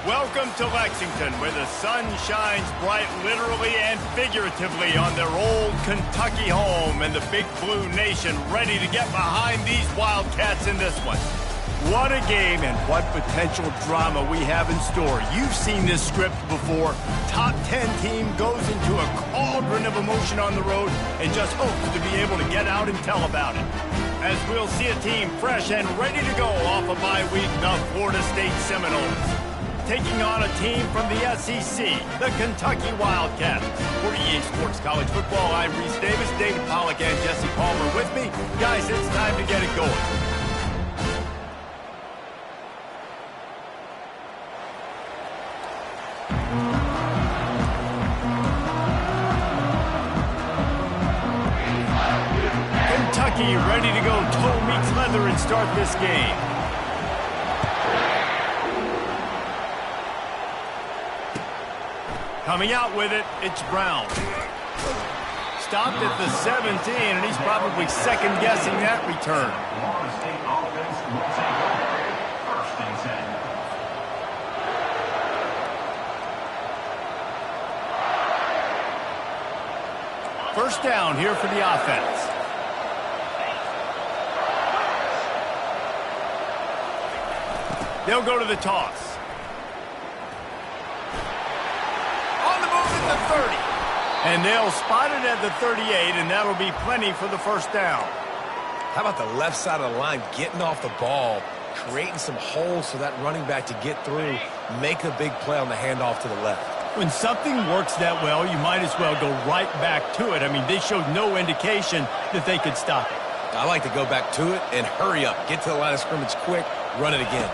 Welcome to Lexington, where the sun shines bright literally and figuratively on their old Kentucky home, and the Big Blue Nation ready to get behind these Wildcats in this one. What a game and what potential drama we have in store. You've seen this script before. Top 10 team goes into a cauldron of emotion on the road and just hopes to be able to get out and tell about it. As we'll see a team fresh and ready to go off a bye week, the Florida State Seminoles. Taking on a team from the SEC, the Kentucky Wildcats. For EA Sports College Football, I'm Reese Davis, David Pollack, and Jesse Palmer with me. Guys, it's time to get it going. Kentucky ready to go toe meets leather and start this game. Coming out with it, it's Brown. Stopped at the 17, and he's probably second-guessing that return. First down here for the offense. They'll go to the toss. The 30. And they'll spot it at the 38, and that'll be plenty for the first down. How about the left side of the line getting off the ball, creating some holes for that running back to get through, make a big play on the handoff to the left. When something works that well, you might as well go right back to it. I mean, they showed no indication that they could stop it. I like to go back to it and hurry up. Get to the line of scrimmage quick, run it again.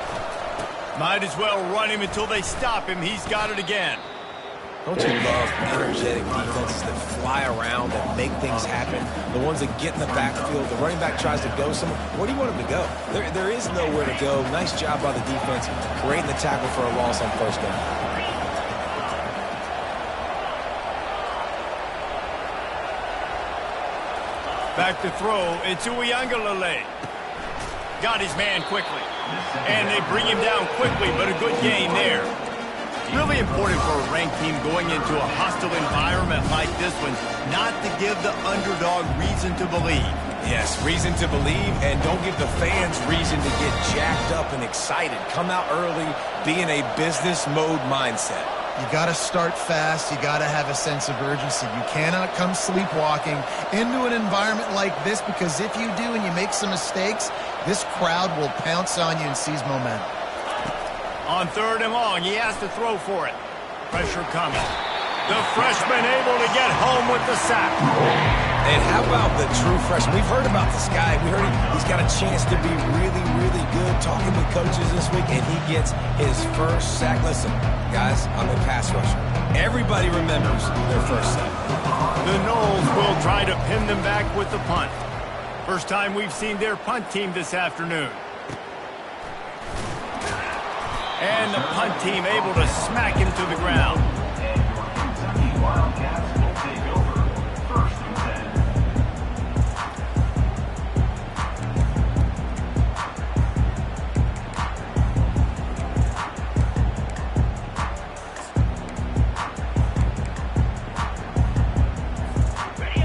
Might as well run him until they stop him. He's got it again. Don't you love energetic defenses that fly around and make things happen? The ones that get in the backfield, the running back tries to go somewhere. Where do you want him to go? There is nowhere to go. Nice job by the defense, creating the tackle for a loss on first down. Back to throw, it's Uiagalelei. Got his man quickly. And they bring him down quickly, but a good gain there. Really important for a ranked team going into a hostile environment like this one, not to give the underdog reason to believe. Yes, reason to believe, and don't give the fans reason to get jacked up and excited. Come out early, be in a business mode mindset. You got to start fast. You got to have a sense of urgency. You cannot come sleepwalking into an environment like this, because if you do and you make some mistakes, this crowd will pounce on you and seize momentum. On third and long, he has to throw for it. Pressure coming. The freshman able to get home with the sack. And how about the true freshman? We've heard about this guy. We heard he's got a chance to be really, really good. Talking with coaches this week, and he gets his first sack. Listen, guys, I'm a pass rusher. Everybody remembers their first sack. The Noles will try to pin them back with the punt. First time we've seen their punt team this afternoon. And the punt team able to smack him to the ground.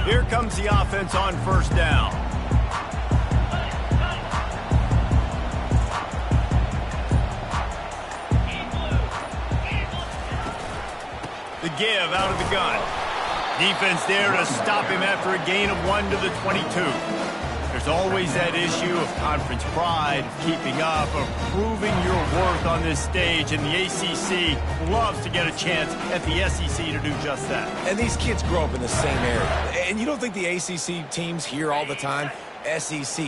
Here comes the offense on first down. The give out of the gun. Defense there to stop him after a gain of 1 to the 22. There's always that issue of conference pride, of keeping up, of proving your worth on this stage, and the ACC loves to get a chance at the SEC to do just that. And these kids grow up in the same area. And you don't think the ACC teams hear all the time, SEC,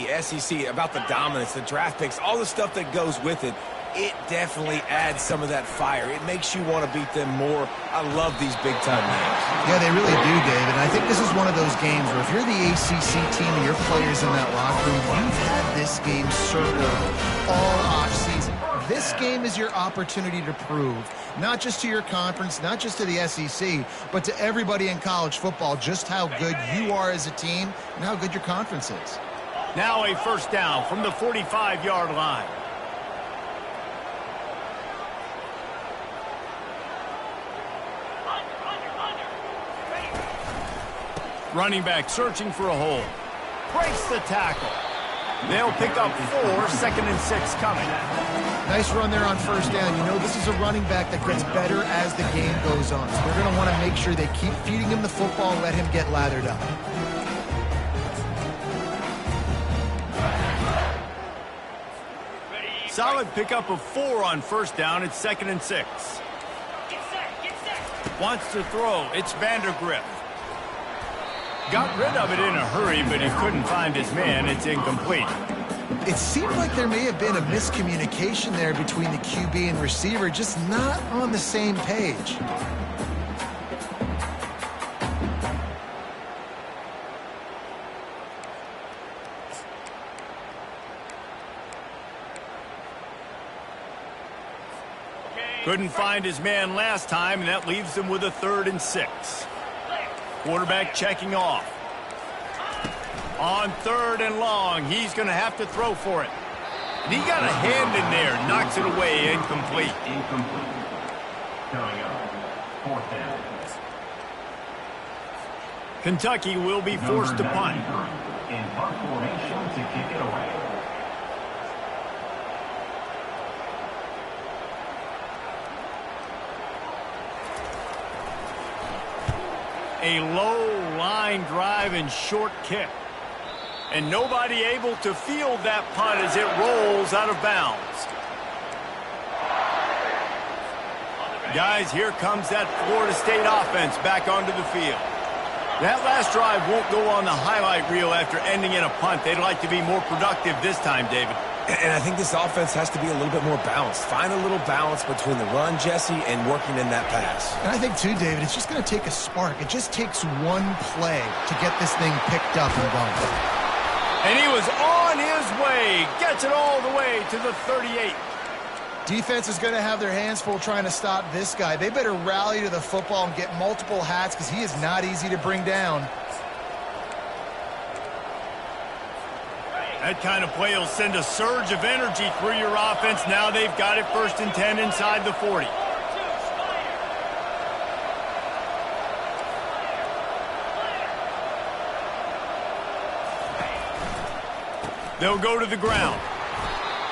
about the dominance, the draft picks, all the stuff that goes with it. It definitely adds some of that fire. It makes you want to beat them more. I love these big-time names. Yeah, they really do, David. And I think this is one of those games where if you're the ACC team and your players in that locker room, you've had this game circled all offseason. This game is your opportunity to prove, not just to your conference, not just to the SEC, but to everybody in college football, just how good you are as a team and how good your conference is. Now a first down from the 45-yard line. Running back searching for a hole. Breaks the tackle. They'll pick up 4, 2nd and 6 coming. Nice run there on first down. You know, this is a running back that gets better as the game goes on. So they're going to want to make sure they keep feeding him the football and let him get lathered up. Solid pickup of 4 on first down. It's 2nd and 6. Wants to throw. It's Vandergrift. Got rid of it in a hurry, but he couldn't find his man. It's incomplete. It seemed like there may have been a miscommunication there between the QB and receiver, just not on the same page. Couldn't find his man last time, and that leaves him with a 3rd and 6. Quarterback checking off. On 3rd and long, he's going to have to throw for it. And he got a hand in there, knocks it away, incomplete. Coming up, 4th down. Kentucky will be forced to punt. In punt formation to kick it away. A low line drive and short kick. And nobody able to field that punt as it rolls out of bounds. Guys, here comes that Florida State offense back onto the field. That last drive won't go on the highlight reel after ending in a punt. They'd like to be more productive this time, David. And I think this offense has to be a little bit more balanced. Find a little balance between the run, Jesse, and working in that pass. And I think, too, David, it's just going to take a spark. It just takes one play to get this thing picked up and going. And he was on his way. Gets it all the way to the 38. Defense is going to have their hands full trying to stop this guy. They better rally to the football and get multiple hats because he is not easy to bring down. That kind of play will send a surge of energy through your offense. Now they've got it 1st and 10 inside the 40. They'll go to the ground.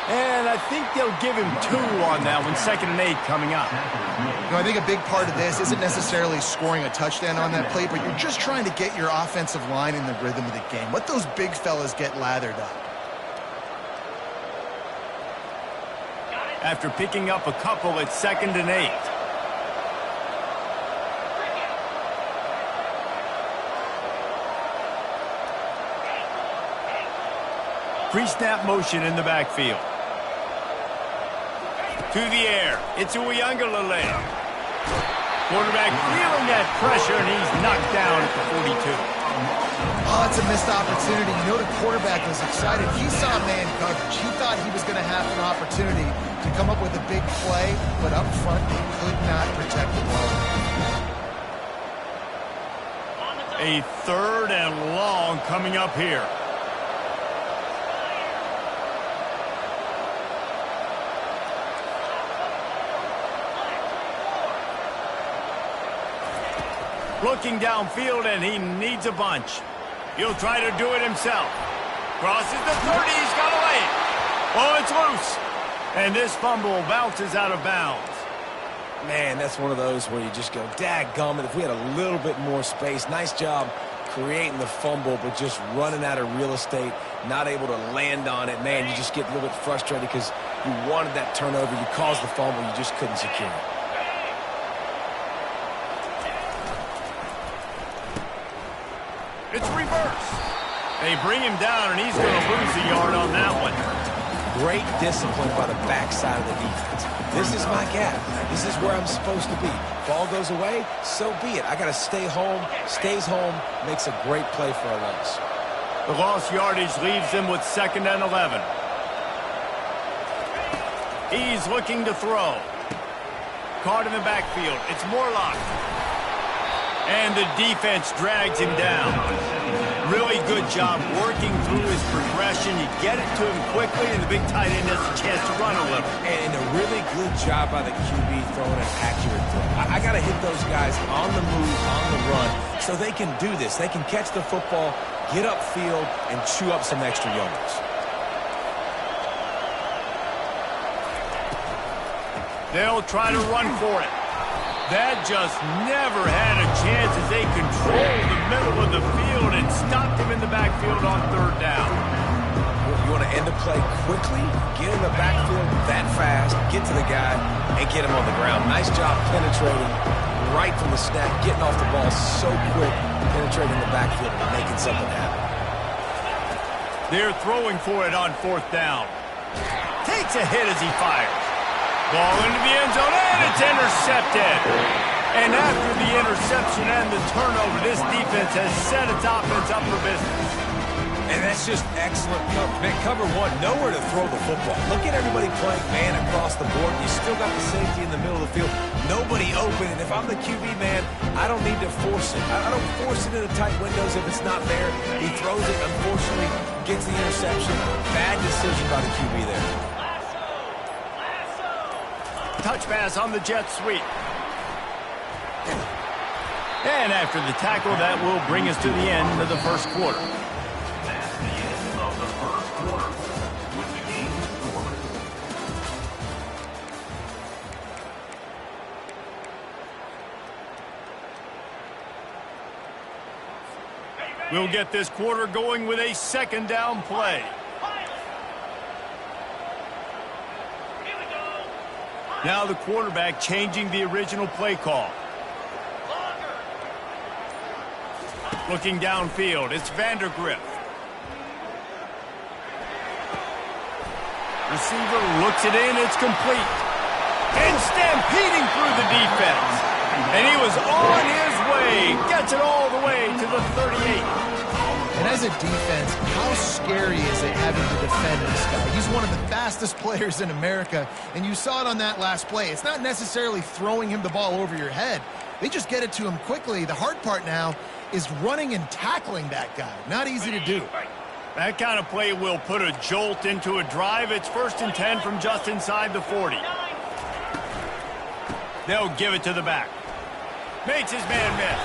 And I think they'll give him 2 on that one. 2nd and 8 coming up. You know, I think a big part of this isn't necessarily scoring a touchdown on that play, but you're just trying to get your offensive line in the rhythm of the game. Let those big fellas get lathered up. After picking up a couple, it's 2nd and 8. Pre-snap motion in the backfield. To the air. It's Uiagalelei. Quarterback feeling that pressure, and he's knocked down at the 42. Oh, it's a missed opportunity. You know the quarterback was excited. He saw man coverage. He thought he was going to have an opportunity to come up with a big play, but up front, they could not protect the ball. A 3rd and long coming up here. Looking downfield, and he needs a bunch. He'll try to do it himself. Crosses the 30. He's got to lay it. Oh, it's loose. And this fumble bounces out of bounds. Man, that's one of those where you just go, dadgummit, if we had a little bit more space. Nice job creating the fumble, but just running out of real estate, not able to land on it. Man, you just get a little bit frustrated because you wanted that turnover. You caused the fumble. You just couldn't secure it. It's reverse. They bring him down, and he's going to lose a yard on that one. Great discipline by the backside of the defense. This is my gap. This is where I'm supposed to be. Ball goes away, so be it. I got to stay home. Stays home, makes a great play for a loss. The lost yardage leaves him with 2nd and 11. He's looking to throw. Caught in the backfield. It's Morlock. And the defense drags him down. Really good job working through his progression. You get it to him quickly, and the big tight end has a chance to run a little. And a really good job by the QB throwing an accurate throw. I got to hit those guys on the move, on the run, so they can do this. They can catch the football, get upfield, and chew up some extra yards. They'll try to run for it. That just never had a chance as they controlled the middle of the field and stopped him in the backfield on third down. You want to end the play quickly, get in the backfield that fast, get to the guy, and get him on the ground. Nice job penetrating right from the snap, getting off the ball so quick, penetrating the backfield and making something happen. They're throwing for it on fourth down. Takes a hit as he fires. Ball into the end zone, and it's intercepted. And after the interception and the turnover, this defense has set its offense up for business. And that's just excellent cover one. Nowhere to throw the football. Look at everybody playing man across the board. You still got the safety in the middle of the field. Nobody open. And if I'm the QB, man, I don't need to force it. I don't force it into tight windows if it's not there. He throws it, unfortunately, gets the interception. Bad decision by the QB there. Touch pass on the jet sweep. And after the tackle, that will bring us to the end of the first quarter. That's the end of the first quarter with the game scored. We'll get this quarter going with a second down play. Now the quarterback changing the original play call. Looking downfield, it's Vandergrift. Receiver looks it in, it's complete. And stampeding through the defense. And he was on his way, gets it all the way to the 38. And as a defense, how scary is it having to defend this guy? He's one of the fastest players in America, and you saw it on that last play. It's not necessarily throwing him the ball over your head. They just get it to him quickly. The hard part now is running and tackling that guy. Not easy to do. That kind of play will put a jolt into a drive. It's 1st and 10 from just inside the 40. They'll give it to the back. Makes his man miss.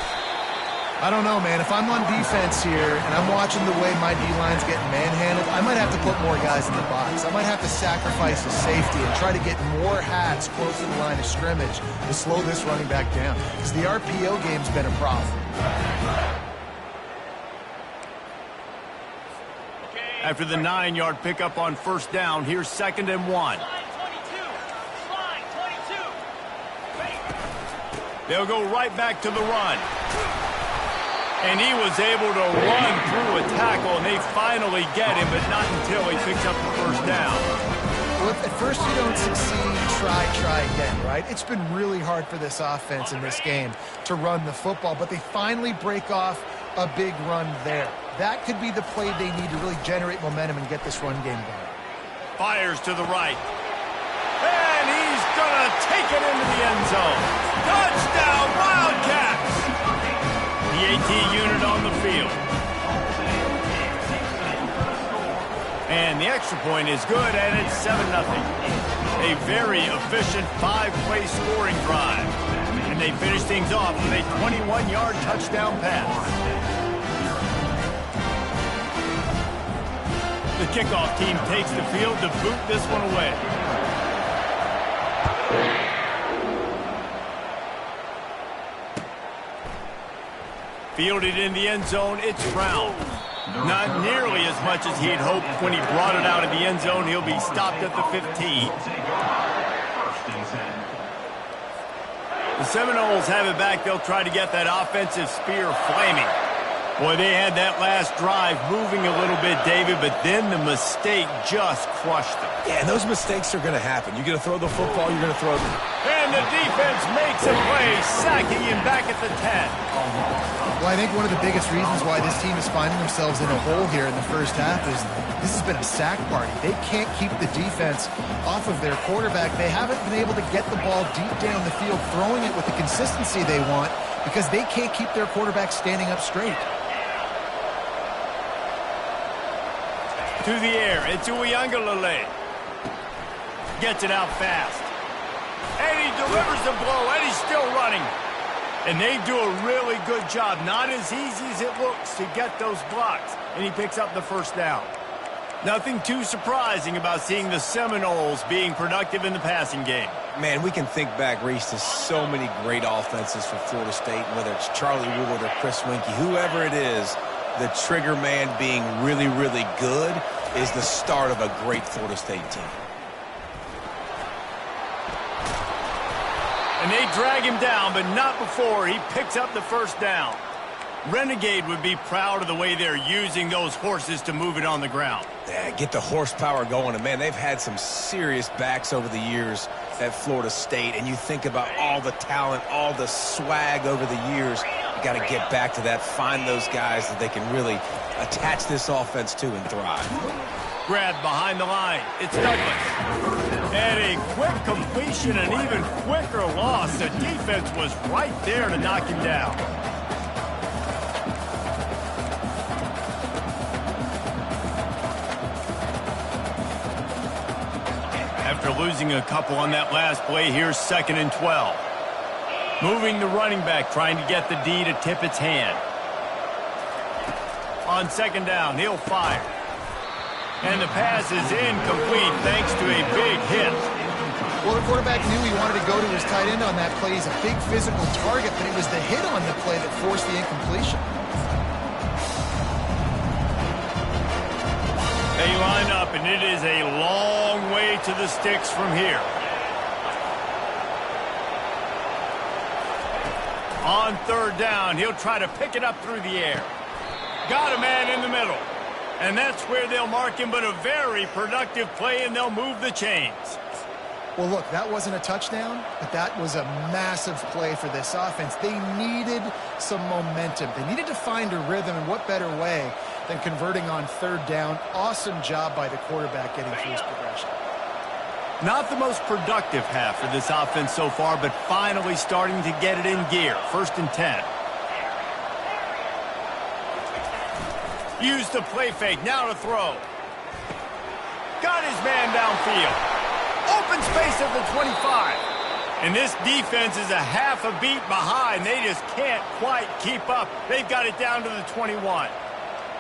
I don't know, man. If I'm on defense here and I'm watching the way my D-line's getting manhandled, I might have to put more guys in the box. I might have to sacrifice the safety and try to get more hats close to the line of scrimmage to slow this running back down. Because the RPO game's been a problem. After the 9-yard pickup on first down, here's 2nd and 1. They'll go right back to the run. And he was able to run through a tackle, and they finally get him, but not until he picks up the first down. Well, if at first you don't succeed, try again, right? It's been really hard for this offense in this game to run the football, but they finally break off a big run there. That could be the play they need to really generate momentum and get this run game going. Fires to the right. And he's going to take it into the end zone. Touchdown, Wildcats! The AT unit on the field. And the extra point is good, and it's 7-0. A very efficient 5-play scoring drive. And they finish things off with a 21-yard touchdown pass. The kickoff team takes the field to boot this one away. Fielded in the end zone, it's Brown. Not nearly as much as he had hoped when he brought it out of the end zone. He'll be stopped at the 15. The Seminoles have it back. They'll try to get that offensive spear flaming. Boy, they had that last drive moving a little bit, David, but then the mistake just crushed them. Yeah, and those mistakes are going to happen. You're going to throw the football, you're going to throw the... And And the defense makes a play, sacking him back at the 10. Well, I think one of the biggest reasons why this team is finding themselves in a hole here in the first half is this has been a sack party. They can't keep the defense off of their quarterback. They haven't been able to get the ball deep down the field, throwing it with the consistency they want because they can't keep their quarterback standing up straight. To the air, it's Uiagalelei. Gets it out fast. And he delivers the blow, and he's still running. And they do a really good job. Not as easy as it looks to get those blocks. And he picks up the first down. Nothing too surprising about seeing the Seminoles being productive in the passing game. Man, we can think back, Reese, to so many great offenses for Florida State, whether it's Charlie Wood or Chris Weinke, whoever it is, the trigger man being really, really good is the start of a great Florida State team. And they drag him down, but not before he picks up the first down. Renegade would be proud of the way they're using those horses to move it on the ground. Yeah, get the horsepower going. And, man, they've had some serious backs over the years at Florida State. And you think about all the talent, all the swag over the years. You got to get back to that, find those guys that they can really attach this offense to and thrive. Grabbed behind the line. It's Douglas. And a quick completion, an even quicker loss. The defense was right there to knock him down. After losing a couple on that last play, here's 2nd and 12. Moving the running back, trying to get the D to tip its hand. On 2nd down, he'll fire. And the pass is incomplete thanks to a big hit. Well, the quarterback knew he wanted to go to his tight end on that play. He's a big physical target, but it was the hit on the play that forced the incompletion. They line up, and it is a long way to the sticks from here. On 3rd down, he'll try to pick it up through the air. Got a man in the middle. And that's where they'll mark him, but a very productive play, and they'll move the chains. Well, look, that wasn't a touchdown, but that was a massive play for this offense. They needed some momentum. They needed to find a rhythm, and what better way than converting on 3rd down. Awesome job by the quarterback getting through his progression. Not the most productive half for this offense so far, but finally starting to get it in gear. 1st and 10. Use the play fake, now to throw. Got his man downfield. Open space at the 25. And this defense is a half a beat behind. They just can't quite keep up. They've got it down to the 21.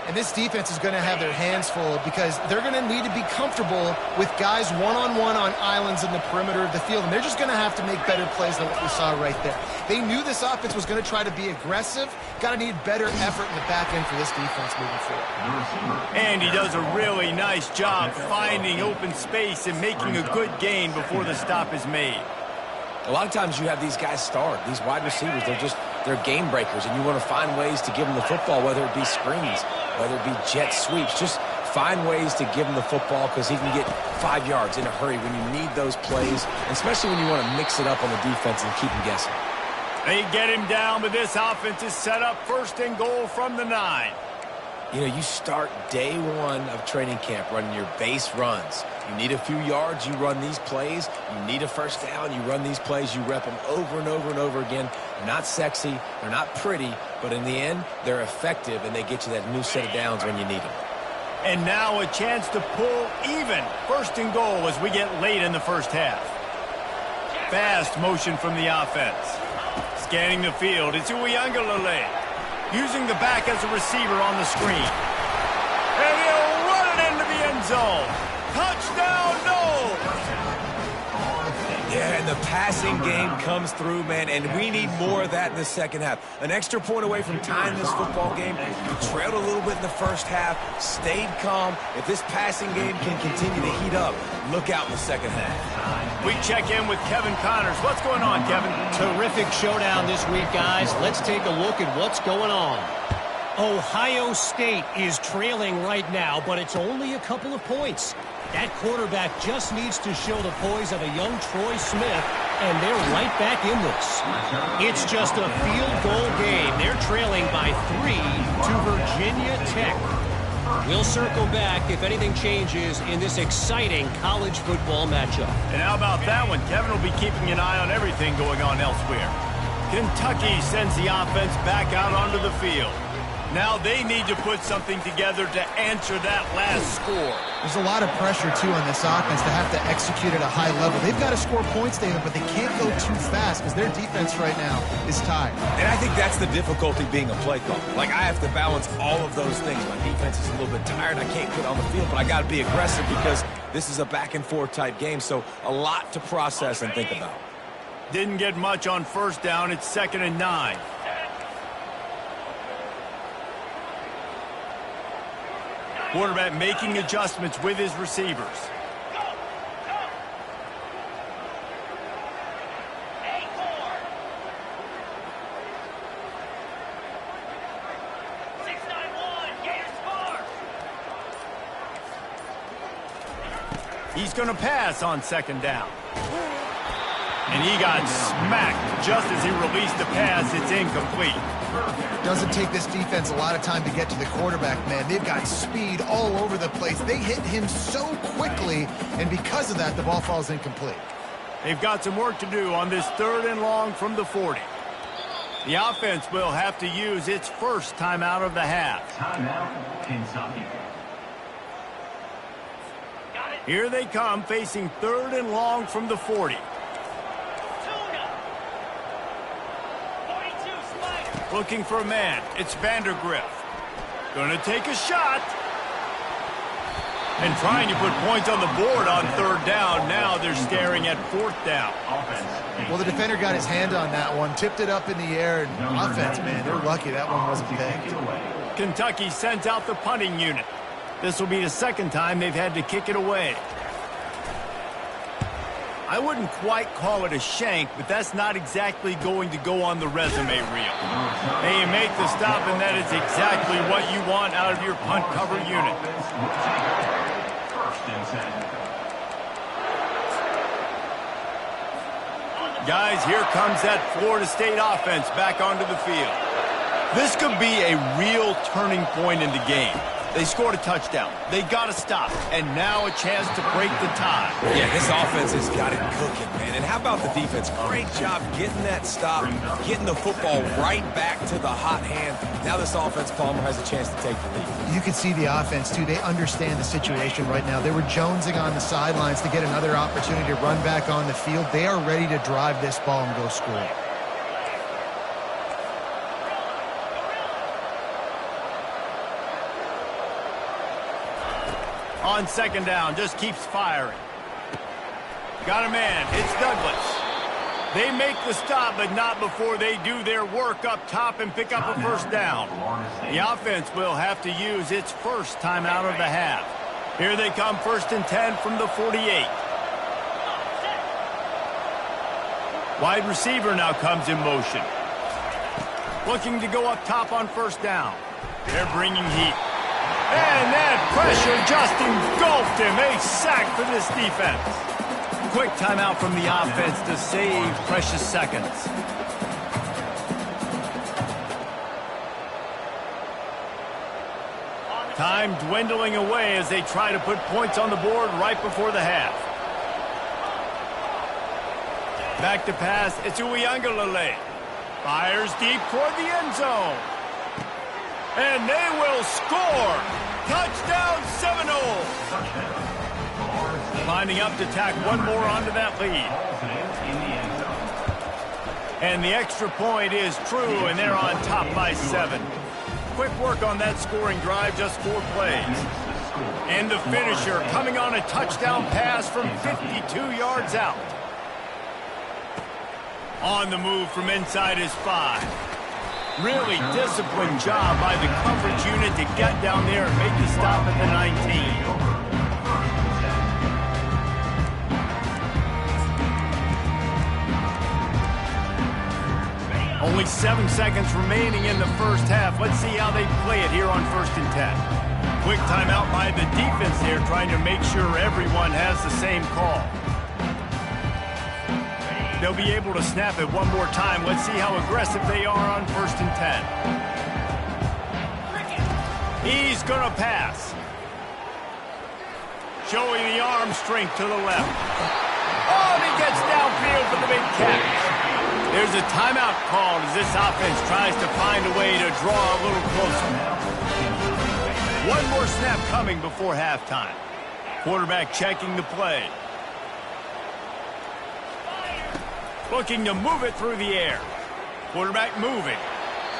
And this defense is going to have their hands full because they're going to need to be comfortable with guys one-on-one on islands in the perimeter of the field. And they're just going to have to make better plays than what we saw right there. They knew this offense was going to try to be aggressive. Got to need better effort in the back end for this defense moving forward. And he does a really nice job finding open space and making a good gain before the stop is made. A lot of times you have these guys start, these wide receivers, they're game breakers, and you want to find ways to give them the football, whether it be screens, whether it be jet sweeps. Just find ways to give him the football because he can get 5 yards in a hurry when you need those plays, especially when you want to mix it up on the defense and keep him guessing. They get him down, but this offense is set up 1st and goal from the 9. You know, you start day 1 of training camp running your base runs. You need a few yards, you run these plays. You need a 1st down, you run these plays. You rep them over and over and over again. They're not sexy, they're not pretty, but in the end, they're effective, and they get you that new set of downs when you need them. And now a chance to pull even. 1st and goal as we get late in the first half. Fast motion from the offense. Scanning the field, it's Uiagalelei. Using the back as a receiver on the screen. And he'll run it into the end zone. Touchdown, no! Yeah, and the passing game comes through, man, and we need more of that in the second half. An extra point away from tying this football game. You trailed a little bit in the first half, stayed calm. If this passing game can continue to heat up, look out in the second half. We check in with Kevin Connors. What's going on, Kevin? Terrific showdown this week, guys. Let's take a look at what's going on. Ohio State is trailing right now, but it's only a couple of points. That quarterback just needs to show the poise of a young Troy Smith and they're right back in this. It's just a field goal game. They're trailing by 3 to Virginia Tech. We'll circle back if anything changes in this exciting college football matchup. And how about that one? Kevin will be keeping an eye on everything going on elsewhere. Kentucky sends the offense back out onto the field. Now they need to put something together to answer that last score. There's a lot of pressure, too, on this offense to have to execute at a high level. They've got to score points, David, but they can't go too fast because their defense right now is tired. And I think that's the difficulty being a play caller. Like, I have to balance all of those things. My defense is a little bit tired. I can't get on the field, but I got to be aggressive because this is a back-and-forth type game, so a lot to process and think about. Didn't get much on first down. It's 2nd and 9. Quarterback making adjustments with his receivers. He's going to pass on 2nd down. And he got smacked just as he released the pass. It's incomplete. Doesn't take this defense a lot of time to get to the quarterback, man. They've got speed all over the place. They hit him so quickly, and because of that, the ball falls incomplete. They've got some work to do on this 3rd and long from the 40. The offense will have to use its first timeout of the half. Timeout, Kentucky. Here they come, facing 3rd and long from the 40. Looking for a man. It's Vandergriff. Going to take a shot. And trying to put points on the board on 3rd down. Now they're staring at 4th down. Well, the defender got his hand on that one, tipped it up in the air, and offense, man, they're lucky that one wasn't picked. Kentucky sends out the punting unit. This will be the 2nd time they've had to kick it away. I wouldn't quite call it a shank, but that's not exactly going to go on the resume reel. They make the stop, and that is exactly what you want out of your punt cover unit. Guys, here comes that Florida State offense back onto the field. This could be a real turning point in the game. They scored a touchdown. They got to stop. And now a chance to break the tie. Yeah, this offense has got it cooking, man. And how about the defense? Great job getting that stop, getting the football right back to the hot hand. Now this offense, Palmer, has a chance to take the lead. You can see the offense, too. They understand the situation right now. They were jonesing on the sidelines to get another opportunity to run back on the field. They are ready to drive this ball and go score. On 2nd down, just keeps firing. Got a man. It's Douglas. They make the stop, but not before they do their work up top and pick up a 1st down. The offense will have to use its first timeout of the half. Here they come, 1st and 10 from the 48. Wide receiver now comes in motion. Looking to go up top on 1st down. They're bringing heat. And that pressure just engulfed him. A sack for this defense. Quick timeout from the offense to save precious seconds. Time dwindling away as they try to put points on the board right before the half. Back to pass. It's Uiagalelei. Fires deep toward the end zone. And they will score. Touchdown Seminoles. Lining up to tack one more onto that lead. And the extra point is true, and they're on top by 7. Quick work on that scoring drive, just 4 plays. And the finisher coming on a touchdown pass from 52 yards out. On the move from inside his 5. Really disciplined job by the coverage unit to get down there and make the stop at the 19. Only 7 seconds remaining in the first half. Let's see how they play it here on 1st and 10. Quick timeout by the defense here, trying to make sure everyone has the same call. They'll be able to snap it one more time. Let's see how aggressive they are on 1st and 10. He's going to pass. Showing the arm strength to the left. Oh, and he gets downfield for the big catch. There's a timeout called as this offense tries to find a way to draw a little closer. One more snap coming before halftime. Quarterback checking the play. Looking to move it through the air. Quarterback moving.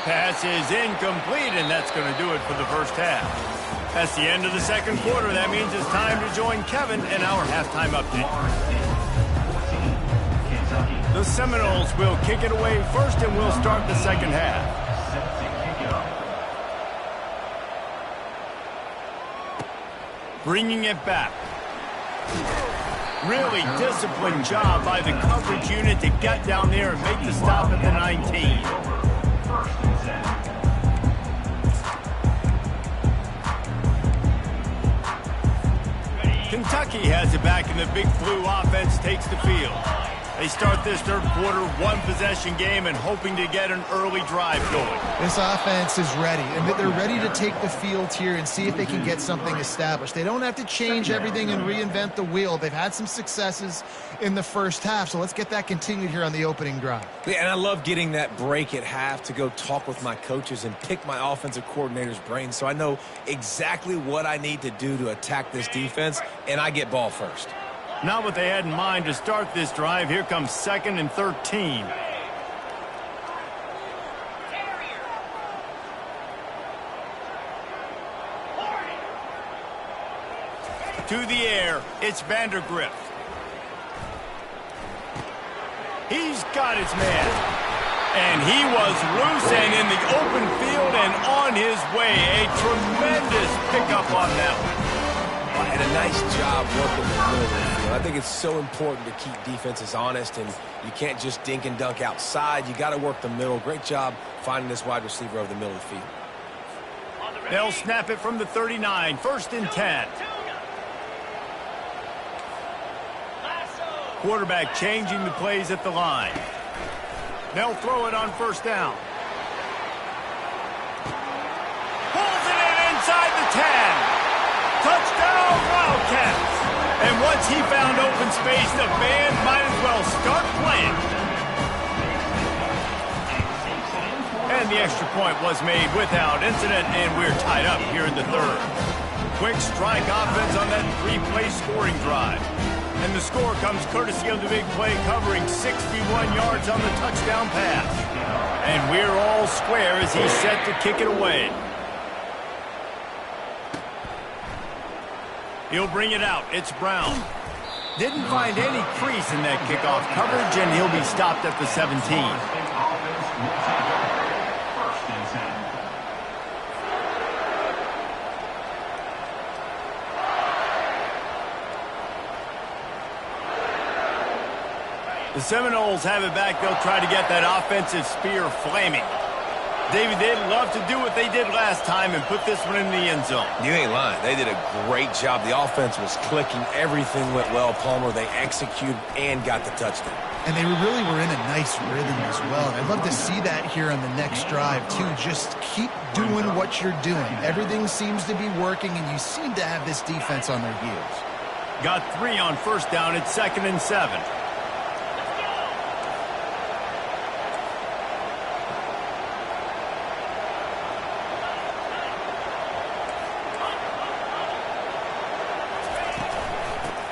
Pass is incomplete, and that's going to do it for the first half. That's the end of the second quarter. That means it's time to join Kevin in our halftime update. The Seminoles will kick it away first, and we'll start the second half. Bringing it back. Really disciplined job by the coverage unit to get down there and make the stop at the 19. Kentucky has it back, and the Big Blue offense takes the field. They start this third quarter one-possession game and hoping to get an early drive going. This offense is ready, and they're ready to take the field here and see if they can get something established. They don't have to change everything and reinvent the wheel. They've had some successes in the first half, so let's get that continued here on the opening drive. Yeah, and I love getting that break at half to go talk with my coaches and pick my offensive coordinator's brain so I know exactly what I need to do to attack this defense, and I get ball first. Not what they had in mind to start this drive. Here comes 2nd and 13. To the air, it's Vandergrift. He's got his man. And he was loose and in the open field and on his way. A tremendous pickup on that one. And a nice job working the middle of the field. I think it's so important to keep defenses honest, and you can't just dink and dunk outside. You got to work the middle. Great job finding this wide receiver over the middle of the field. They'll snap it from the 39, 1st and 10. Quarterback changing the plays at the line. They'll throw it on 1st down. Pulls it in inside the 10. Touchdown, Wildcats! And once he found open space, the band might as well start playing. And the extra point was made without incident, and we're tied up here in the third. Quick strike offense on that 3-play scoring drive. And the score comes courtesy of the big play covering 61 yards on the touchdown pass. And we're all square as he's set to kick it away. He'll bring it out. It's Brown. Didn't find any crease in that kickoff coverage, and he'll be stopped at the 17. The Seminoles have it back. They'll try to get that offensive spear flaming. David, they'd love to do what they did last time and put this one in the end zone. You ain't lying. They did a great job. The offense was clicking. Everything went well, Palmer. They executed and got the touchdown. And they really were in a nice rhythm as well. And I'd love to see that here on the next drive, too. Just keep doing what you're doing. Everything seems to be working, and you seem to have this defense on their heels. Got 3 on 1st down. It's 2nd and 7.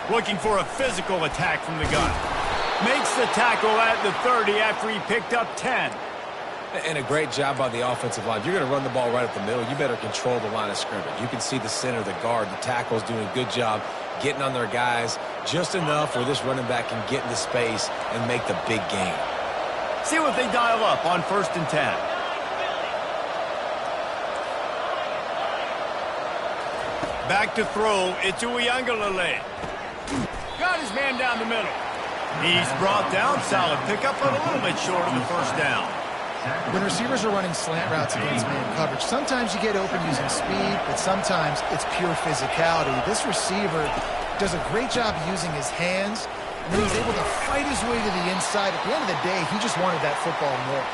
Looking for a physical attack from the gun. Makes the tackle at the 30 after he picked up 10. And a great job by the offensive line. If you're going to run the ball right up the middle, you better control the line of scrimmage. You can see the center, the guard, the tackles doing a good job getting on their guys just enough where this running back can get into space and make the big game. See what they dial up on 1st and 10. Back to throw. It's Uiagalelei. Got his man down the middle. He's brought down. Solid pickup, but a little bit short of the 1st down. When receivers are running slant routes against man coverage, sometimes you get open using speed, but sometimes it's pure physicality. This receiver does a great job using his hands and then he's able to fight his way to the inside. At the end of the day, he just wanted that football more.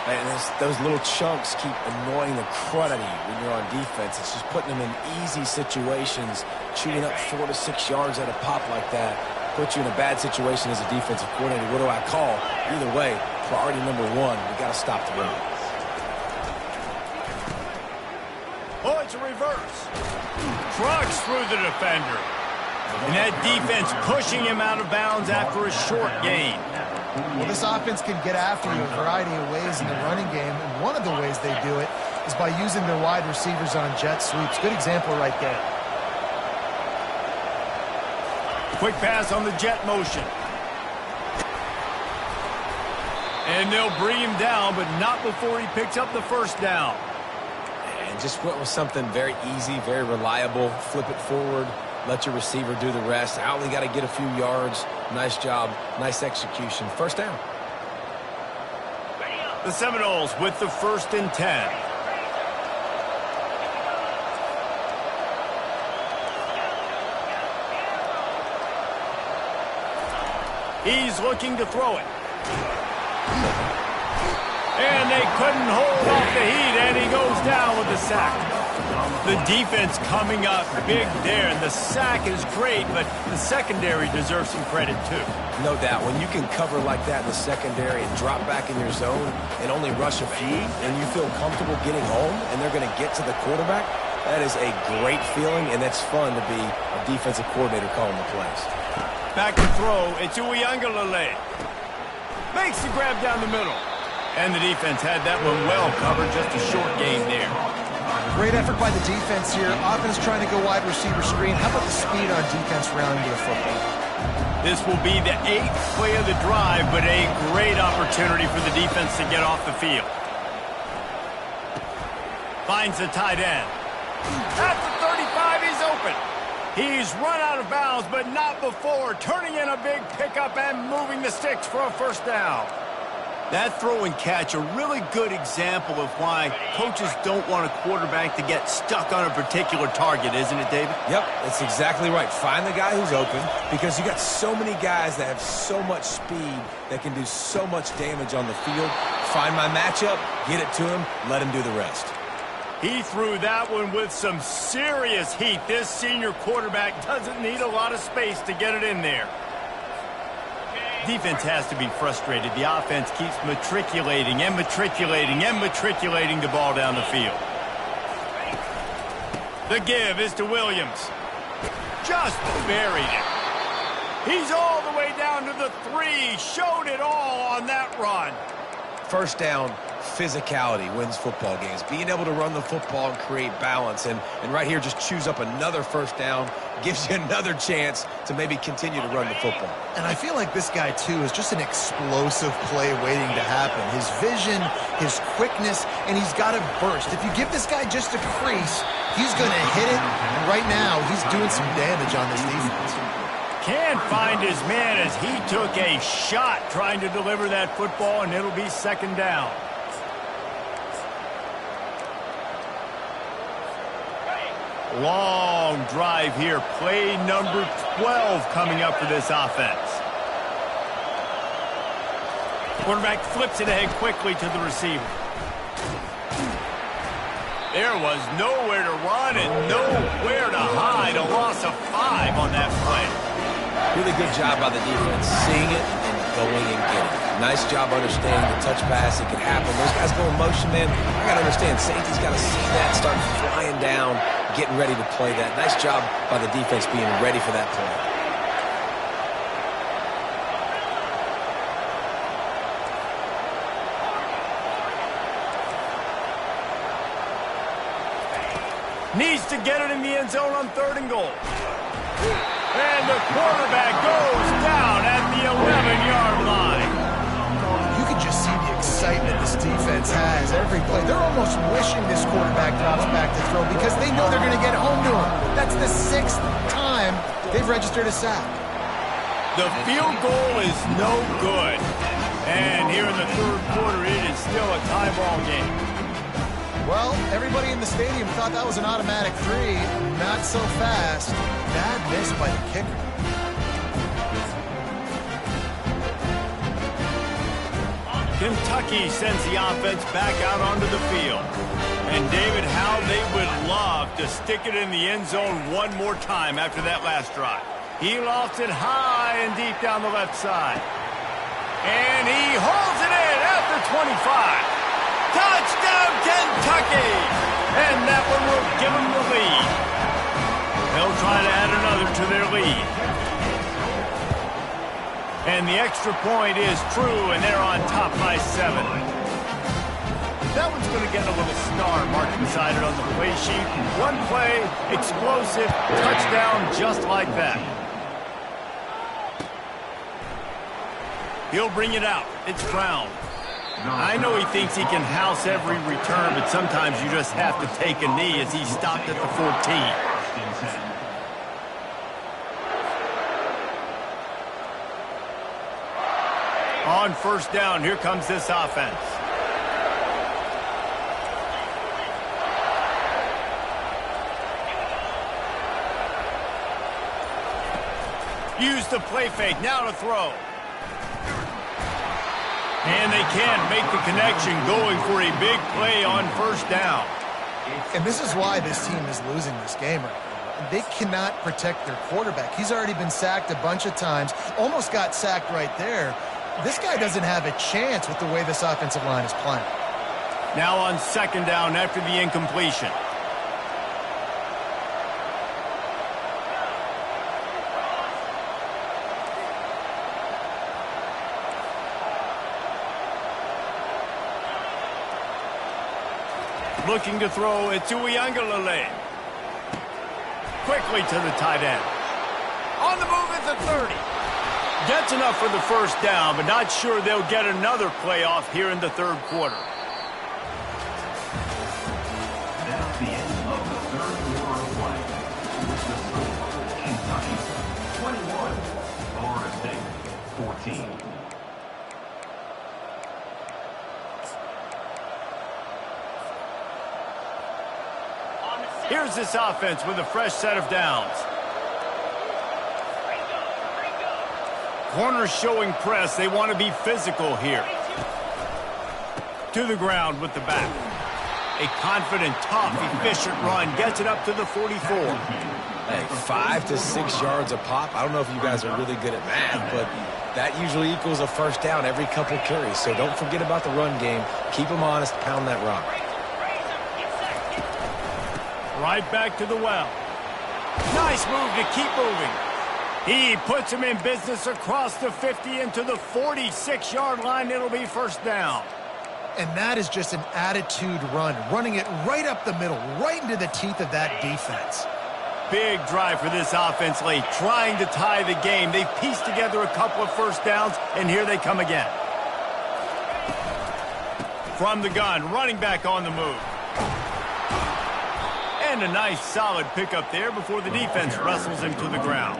And those little chunks keep annoying the crud out of you when you're on defense. It's just putting them in easy situations. Shooting up 4 to 6 yards at a pop like that puts you in a bad situation as a defensive coordinator. What do I call? Either way, priority number one, we got to stop the run. Oh, it's a reverse. Trucks through the defender. And that defense pushing him out of bounds after a short gain. Well, this offense can get after you a variety of ways in the running game, and one of the ways they do it is by using their wide receivers on jet sweeps. Good example right there. Quick pass on the jet motion. And they'll bring him down, but not before he picks up the first down. And just went with something very easy, very reliable. Flip it forward. Let your receiver do the rest. I only got to get a few yards. Nice job. Nice execution. First down. The Seminoles with the 1st and 10. He's looking to throw it. And they couldn't hold off the heat, and he goes down with the sack. The defense coming up big there, and the sack is great, but the secondary deserves some credit too. No doubt. When you can cover like that in the secondary and drop back in your zone and only rush a few, and you feel comfortable getting home, and they're going to get to the quarterback, that is a great feeling, and it's fun to be a defensive coordinator calling the plays. Back to throw, it's Uiagalelei. Makes the grab down the middle. And the defense had that one well covered, just a short gain there. Great effort by the defense here. Offense trying to go wide receiver screen. How about the speed on defense rounding to the football? This will be the 8th play of the drive, but a great opportunity for the defense to get off the field. Finds the tight end. At the 35, he's open. He's run out of bounds, but not before turning in a big pickup and moving the sticks for a first down. That throw and catch, a really good example of why coaches don't want a quarterback to get stuck on a particular target, isn't it, David? Yep, that's exactly right. Find the guy who's open, because you got so many guys that have so much speed that can do so much damage on the field. Find my matchup, get it to him, let him do the rest. He threw that one with some serious heat. This senior quarterback doesn't need a lot of space to get it in there. Defense has to be frustrated. The offense keeps matriculating and matriculating and matriculating the ball down the field. The give is to Williams. Just buried it. He's all the way down to the 3. Showed it all on that run. First down, physicality wins football games. Being able to run the football and create balance. And right here, just choose up another first down. Gives you another chance to maybe continue to run the football. And I feel like this guy, too, is just an explosive play waiting to happen. His vision, his quickness, and he's got a burst. If you give this guy just a crease, he's going to hit it. And right now, he's doing some damage on this defense. Can't find his man as he took a shot trying to deliver that football, and it'll be second down. Long drive here. Play number 12 coming up for this offense. Quarterback flips it ahead quickly to the receiver. There was nowhere to run and nowhere to hide. A loss of 5 on that play. Really good job by the defense, seeing it and going and getting it. Nice job understanding the touch pass. It can happen. Those guys go in motion, man. I got to understand, safety's got to see that, start flying down, getting ready to play that. Nice job by the defense being ready for that play. Needs to get it in the end zone on 3rd and goal. And the quarterback goes down at the 11-yard line. You can just see the excitement this defense has every play. They're almost wishing this quarterback drops back to throw because they know they're going to get home to him. That's the 6th time they've registered a sack. The field goal is no good. And here in the 3rd quarter, it is still a tie ball game. Well, everybody in the stadium thought that was an automatic 3. Not so fast. Bad miss by the kicker. Kentucky sends the offense back out onto the field. And David, how they would love to stick it in the end zone one more time after that last drive. He lofts it high and deep down the left side. And he holds it in at the 25. Touchdown, Kentucky! And that one will give them the lead. They'll try to add another to their lead. And the extra point is true, and they're on top by 7. That one's going to get a little star marked beside it on the play sheet. One play, explosive, touchdown just like that. He'll bring it out. It's Brown. I know he thinks he can house every return, but sometimes you just have to take a knee as he stopped at the 14. On first down, here comes this offense. Use the play fake, now to throw. And they can't make the connection, going for a big play on first down. And this is why this team is losing this game right now. They cannot protect their quarterback. He's already been sacked a bunch of times, almost got sacked right there. This guy doesn't have a chance with the way this offensive line is playing. Now on second down after the incompletion. Looking to throw it to Uiagalelei. Quickly to the tight end. On the move at the 30. Gets enough for the first down, but not sure they'll get another play off here in the third quarter. That's the end of the third quarter of play. With the score, Kentucky 21, Florida State 14. Here's this offense with a fresh set of downs. Corners showing press. They want to be physical here. To the ground with the back. A confident, tough, efficient run. Gets it up to the 44. Hey, 5 to 6 yards a pop. I don't know if you guys are really good at math, but that usually equals a first down every couple carries. So don't forget about the run game. Keep them honest. Pound that rock. Right back to the well. Nice move to keep moving. He puts him in business across the 50 into the 46-yard line. It'll be first down. And that is just an attitude run, running it right up the middle, right into the teeth of that defense. Big drive for this offense late, trying to tie the game. They've pieced together a couple of first downs, and here they come again. From the gun, running back on the move. And a nice solid pickup there before the defense wrestles him to the ground.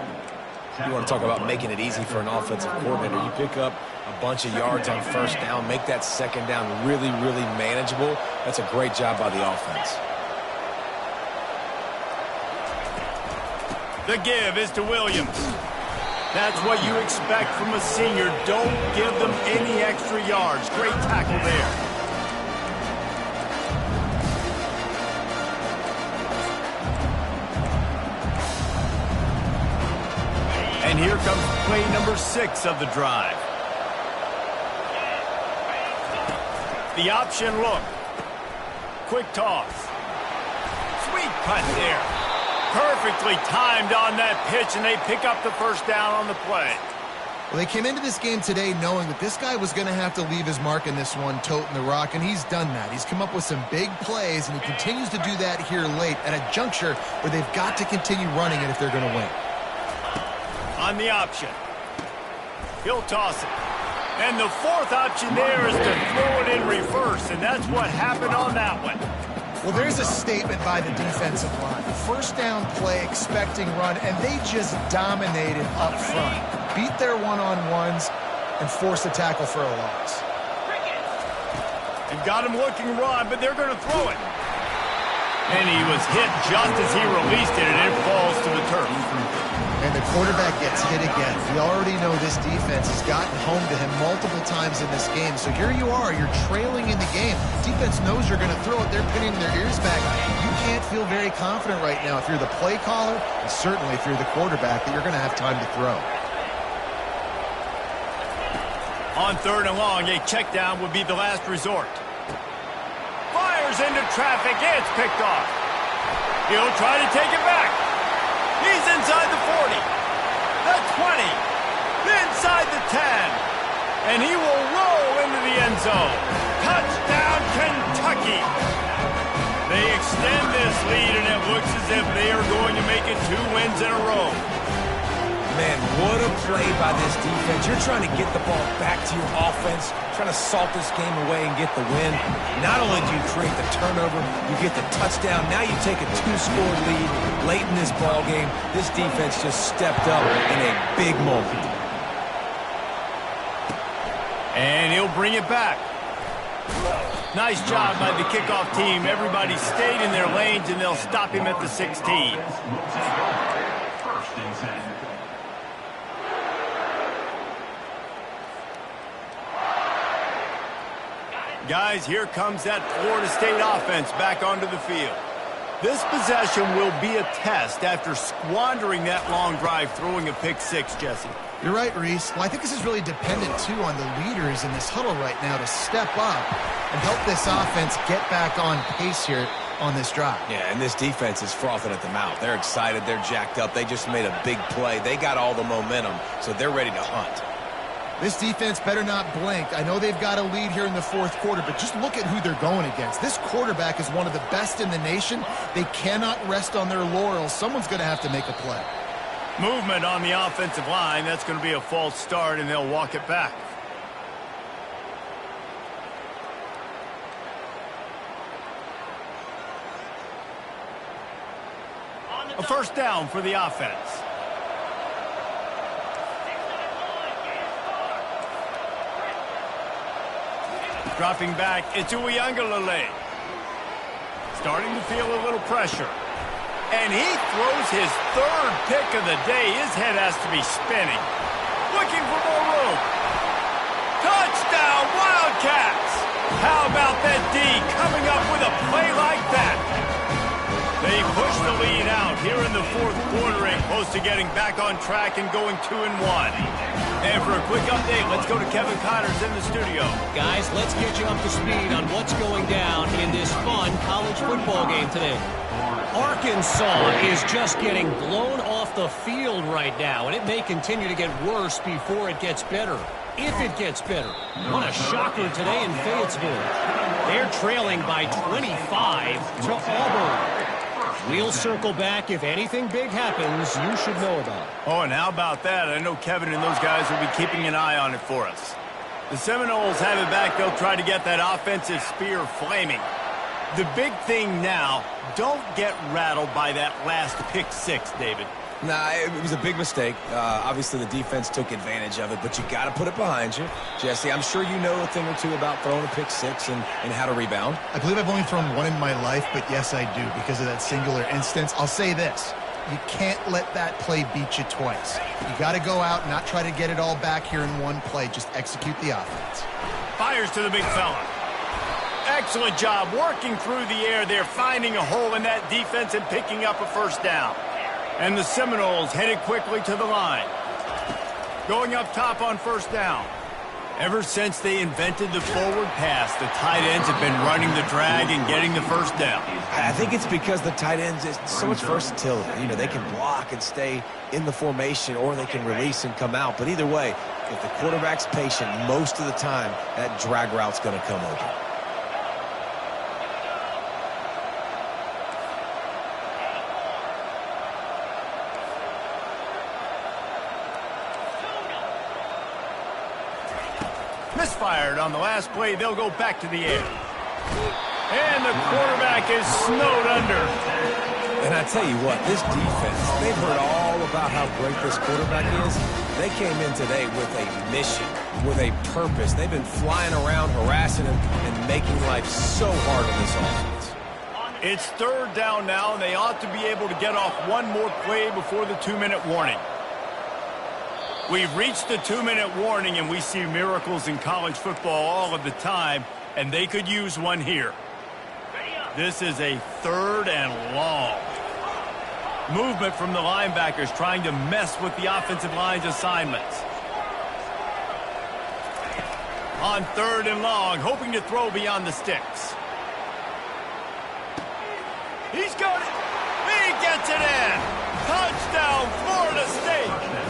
You want to talk about making it easy for an offensive coordinator. You pick up a bunch of yards on first down, make that second down really, really manageable. That's a great job by the offense. The give is to Williams. That's what you expect from a senior. Don't give them any extra yards. Great tackle there. And here comes play number 6 of the drive. The option look. Quick toss. Sweet cut there. Perfectly timed on that pitch, and they pick up the first down on the play. Well, they came into this game today knowing that this guy was going to have to leave his mark in this one, toting the rock, and he's done that. He's come up with some big plays, and he continues to do that here late at a juncture where they've got to continue running it if they're going to win. On the option. He'll toss it. And the fourth option there is to throw it in reverse, and that's what happened on that one. Well, there's a statement by the defensive line. First down play, expecting run, and they just dominated up front. Beat their one-on-ones and forced a tackle for a loss. And got him looking run, but they're going to throw it. And he was hit just as he released it, and it falls to the turf. And the quarterback gets hit again. We already know this defense has gotten home to him multiple times in this game. So here you are, you're trailing in the game. Defense knows you're going to throw it. They're pinning their ears back. You can't feel very confident right now if you're the play caller, and certainly if you're the quarterback, that you're going to have time to throw. On 3rd and long, a check down would be the last resort. Fires into traffic. It's picked off. He'll try to take it back. He's inside the 40, the 20, inside the 10, and he will roll into the end zone. Touchdown, Kentucky. They extend this lead, and it looks as if they are going to make it 2 wins in a row. Man, what a play by this defense. You're trying to get the ball back to your offense, trying to salt this game away and get the win. Not only do you create the turnover, you get the touchdown. Now you take a 2-score lead late in this ball game. This defense just stepped up in a big moment. And he'll bring it back. Nice job by the kickoff team. Everybody stayed in their lanes, and they'll stop him at the 16. First and 10. Guys, here comes that Florida State offense back onto the field. This possession will be a test after squandering that long drive throwing a pick-6, Jesse. You're right, Reese. Well, I think this is really dependent, too, on the leaders in this huddle right now to step up and help this offense get back on pace here on this drive. Yeah, and this defense is frothing at the mouth. They're excited. They're jacked up. They just made a big play. They got all the momentum, so they're ready to hunt. This defense better not blink. I know they've got a lead here in the 4th quarter, but just look at who they're going against. This quarterback is one of the best in the nation. They cannot rest on their laurels. Someone's going to have to make a play. Movement on the offensive line. That's going to be a false start, and they'll walk it back. A first down for the offense. Dropping back, it's Uiagalelei. Starting to feel a little pressure. And he throws his 3rd pick of the day. His head has to be spinning. Looking for more room. Touchdown, Wildcats! How about that D coming up with a play like that? They push the lead out here in the 4th quarter and close to getting back on track and going 2-1. And for a quick update, let's go to Kevin Connors in the studio. Guys, let's get you up to speed on what's going down in this fun college football game today. Arkansas is just getting blown off the field right now, and it may continue to get worse before it gets better. If it gets better. What a shocker today in Fayetteville. They're trailing by 25 to Auburn. We'll circle back. If anything big happens, you should know about it. Oh, and how about that? I know Kevin and those guys will be keeping an eye on it for us. The Seminoles have it back. They'll try to get that offensive spear flaming. The big thing now, don't get rattled by that last pick-6, David. Nah, it was a big mistake. Obviously, the defense took advantage of it, but you got to put it behind you. Jesse, I'm sure you know a thing or two about throwing a pick-6 and how to rebound. I believe I've only thrown one in my life, but yes, I do because of that singular instance. I'll say this. You can't let that play beat you twice. You got to go out and not try to get it all back here in one play. Just execute the offense. Fires to the big fella. Excellent job working through the air there, finding a hole in that defense and picking up a first down. And the Seminoles headed quickly to the line. Going up top on first down. Ever since they invented the forward pass, the tight ends have been running the drag and getting the first down. I think it's because the tight ends is so much versatility. You know, they can block and stay in the formation, or they can release and come out. But either way, if the quarterback's patient most of the time, that drag route's going to come open. Misfired on the last play. They'll go back to the air. And the quarterback is snowed under. And I tell you what, this defense, they've heard all about how great this quarterback is. They came in today with a mission, with a purpose. They've been flying around, harassing him, and making life so hard on this offense. It's third down now, and they ought to be able to get off one more play before the 2-minute warning. We've reached the 2-minute warning, and we see miracles in college football all of the time, and they could use one here. This is a 3rd and long. Movement from the linebackers trying to mess with the offensive line's assignments. On 3rd and long, hoping to throw beyond the sticks. He's got it. He gets it in. Touchdown, Florida State.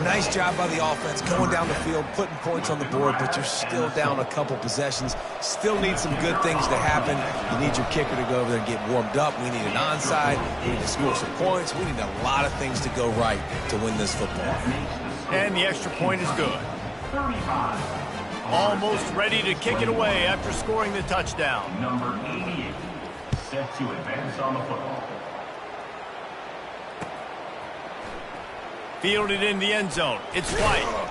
Nice job by the offense going down the field, putting points on the board, but you're still down a couple possessions. Still need some good things to happen. You need your kicker to go over there and get warmed up. We need an onside. We need to score some points. We need a lot of things to go right to win this football. And the extra point is good. Almost ready to kick it away after scoring the touchdown. Number 88, set to advance on the football. Fielded in the end zone. It's White.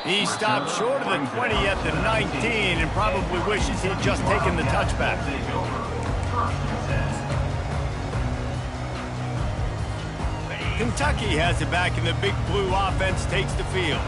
He stopped short of the 20 at the 19 and probably wishes he'd just taken the touchback. Kentucky has it back, and the Big Blue offense takes the field.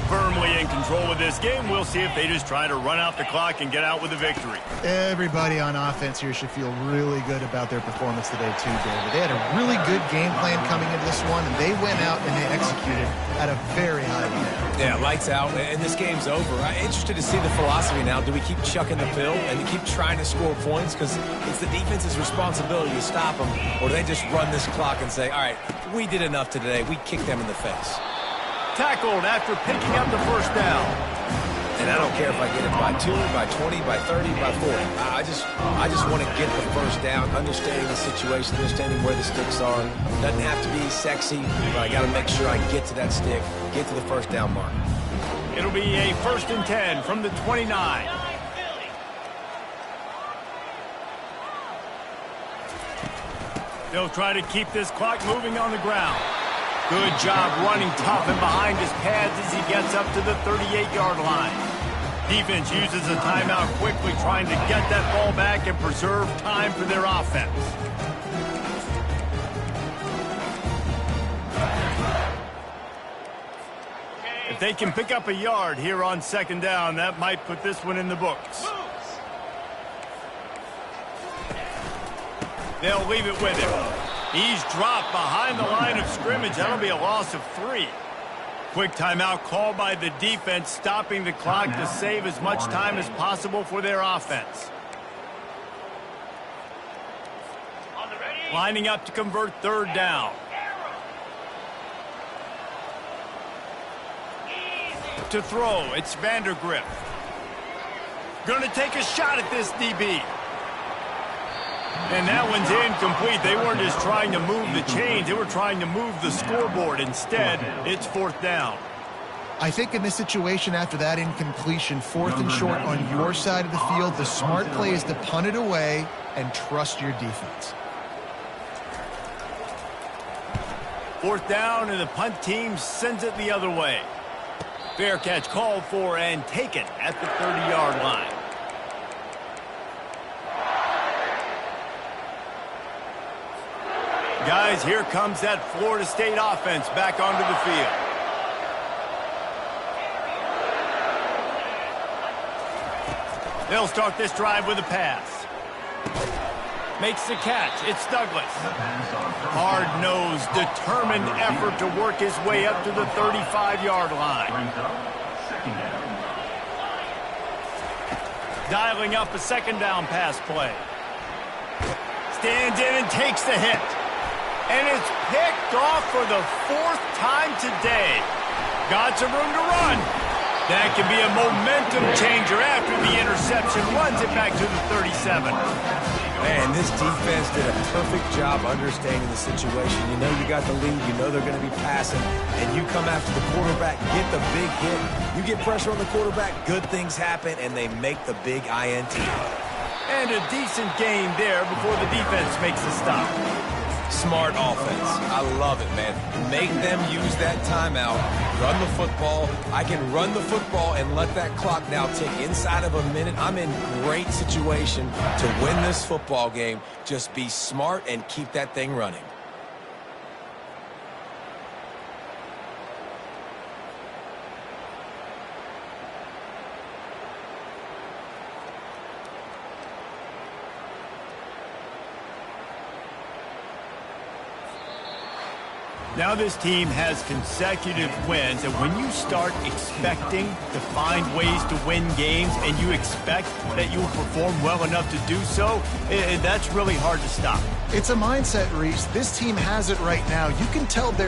Firmly in control of this game. We'll see if they just try to run out the clock and get out with a victory. Everybody on offense here should feel really good about their performance today too, David. They had a really good game plan coming into this one, and they went out and they executed at a very high level. Yeah, lights out, and this game's over. I'm interested to see the philosophy now. Do we keep chucking the pill and keep trying to score points because it's the defense's responsibility to stop them, or do they just run this clock and say, all right, we did enough today. We kicked them in the face. Tackled after picking up the first down. And I don't care if I get it by 2, by 20, by 30, by 40. I just want to get the first down, understanding the situation, understanding where the sticks are. Doesn't have to be sexy, but I got to make sure I get to that stick, get to the first down mark. It'll be a 1st and 10 from the 29. They'll try to keep this clock moving on the ground. Good job running tough and behind his pads as he gets up to the 38-yard line. Defense uses a timeout quickly, trying to get that ball back and preserve time for their offense. If they can pick up a yard here on 2nd down, that might put this one in the books. They'll leave it with him. He's dropped behind the line of scrimmage. That'll be a loss of 3. Quick timeout called by the defense, stopping the clock to save as much time as possible for their offense. Lining up to convert 3rd down. To throw, it's Vandergrift. Going to take a shot at this DB. And that one's incomplete. They weren't just trying to move the chains. They were trying to move the scoreboard. Instead, it's 4th down. I think in this situation, after that incompletion, 4th and short on your side of the field, the smart play is to punt it away and trust your defense. 4th down, and the punt team sends it the other way. Fair catch called for and taken at the 30-yard line. Guys, here comes that Florida State offense back onto the field. They'll start this drive with a pass. Makes the catch. It's Douglas. Hard-nosed, determined effort to work his way up to the 35-yard line. Dialing up a 2nd down pass play. Stands in and takes the hit. And it's picked off for the 4th time today. Got some room to run. That can be a momentum changer after the interception. Runs it back to the 37. Man, this defense did a perfect job understanding the situation. You know you got the lead. You know they're going to be passing. And you come after the quarterback, get the big hit. You get pressure on the quarterback, good things happen, and they make the big INT. And a decent gain there before the defense makes the stop. Smart offense. I love it, man. Make them use that timeout. Run the football. I can run the football and let that clock now tick inside of a minute. I'm in great situation to win this football game. Just be smart and keep that thing running. Now this team has consecutive wins, and when you start expecting to find ways to win games and you expect that you will perform well enough to do so, that's really hard to stop. It's a mindset, Reese. This team has it right now. You can tell they're